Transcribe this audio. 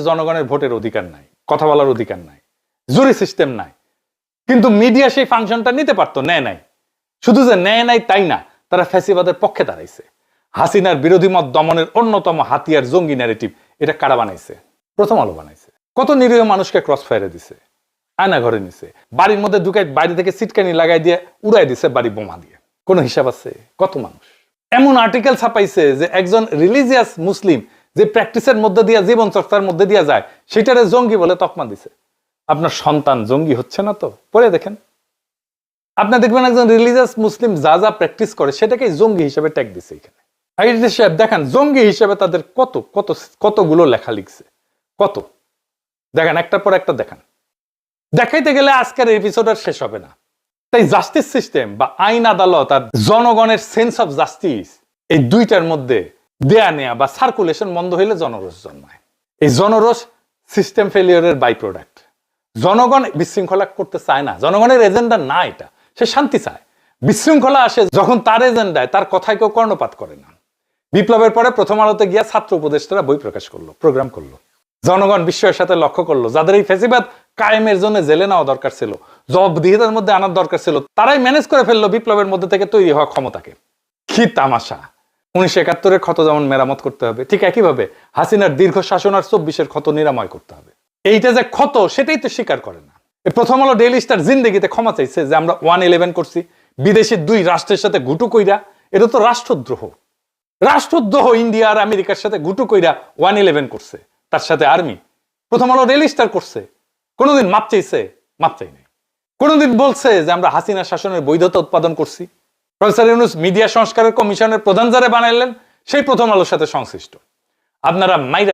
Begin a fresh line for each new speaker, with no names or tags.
জনগণের ভোটের অধিকার নাই, কথা বলার অধিকার নাই, জুরি সিস্টেম নাই। কিন্তু মিডিয়া সেই ফাংশনটা নিতে পারতো, নেয় নাই। শুধু যে নেয় নাই তাই না, তারা ফ্যাসিবাদের পক্ষে দাঁড়াইছে। হাসিনার বিরোধী মত দমনের অন্যতম হাতিয়ার জঙ্গি ন্যারেটিভ, এটা কারা বানাইছে? প্রথম আলো বানাইছে। কত নিরীহ মানুষকে ক্রস ফায়ারে দিছে, আয়না ঘরে নিছে, বাড়ির মধ্যে ঢুকে বাইরে থেকে সিটকানি লাগাই দিয়ে উড়াই দিছে বাড়ি বোমা দিয়ে। কোনো হিসাব আছে? কত মানুষ এমন আর্টিকেল ছাপাইছে যে একজন রিলিজিয়াস মুসলিম যে প্র্যাকটিসের মধ্যে দিয়ে, জীবন চর্চার মধ্যে দিয়ে যায়, সেটারে জঙ্গি বলে তকমা দিছে। আপনার সন্তান জঙ্গি হচ্ছে না তো? পরে দেখেন, আপনি দেখবেন একজন রিলিজিয়াস মুসলিম যা যা প্র্যাকটিস করে সেটাকে জঙ্গি হিসেবে ট্যাগ দিছে এখানে। সাহেব দেখেন, জঙ্গি হিসেবে তাদের কত কত কতগুলো লেখা লিখছে, কত দেখেন, একটার পর একটা দেখান। দেখাইতে গেলে আজকের এপিসোড আর শেষ হবে না। তাই জাস্টিস সিস্টেম বা আইন আদালত আর জনগণের সেন্স অফ জাস্টিস, এই দুইটার মধ্যে দেয়া নেয়া বা সার্কুলেশন বন্ধ হইলে জনরোষ জন্মায়। এই জনরোষ সিস্টেম ফেলিওরের বাই প্রোডাক্ট। জনগণ বিশৃঙ্খলা করতে চায় না, জনগণের এজেন্ডা না এটা, সে শান্তি চায়। বিশৃঙ্খলা আসে যখন তার এজেন্ডায়, তার কথায় কেউ কর্ণপাত করে না। বিপ্লবের পরে প্রথম আলোতে গিয়া ছাত্র উপদেষ্টারা বই প্রকাশ করলো, প্রোগ্রাম করলো। জনগণ বিস্ময়ের সাথে লক্ষ্য করলো, যাদের এই ফ্যাসিবাদ কায়েমের জন্য জেলে নেওয়া দরকার ছিল, জবাবদিহিতার মধ্যে আনার দরকার ছিল, তারাই ম্যানেজ করে ফেললো বিপ্লবের মধ্যে থেকে তৈরি হওয়া ক্ষমতাকে। কি তামাশা! 1971-এর ক্ষত যেমন মেরামত করতে হবে, ঠিক একইভাবে হাসিনার দীর্ঘ শাসন আর 24-এর ক্ষত নিরাময় করতে হবে। এইটা যে ক্ষত, সেটাই তো স্বীকার করে না। প্রথম আলো ডেইলি স্টার জিন্দেগিতে ক্ষমা চাইছে যে আমরা 111 করছি, বিদেশি 2 রাষ্ট্রের সাথে ঘুটু কইরা। এটা তো রাষ্ট্রদ্রোহ। রাষ্ট্রদ্রোহ ইন্ডিয়া আর আমেরিকার সাথে ঘুটু কইরা 111 করছে, তার সাথে আর্মি। প্রথম আলো ডেইলি স্টার করছে, কোনোদিন মাপ চাইছে? মাপ চাই নাই। কোনোদিন বলছে যে আমরা হাসিনা শাসনের বৈধতা উৎপাদন করছি? প্রফেসর ইউনূস মিডিয়া সংস্কারের কমিশনের প্রধান যারা বানাইলেন, সেই প্রথম আলোর সাথে সংশ্লিষ্ট। আপনারা মাইরা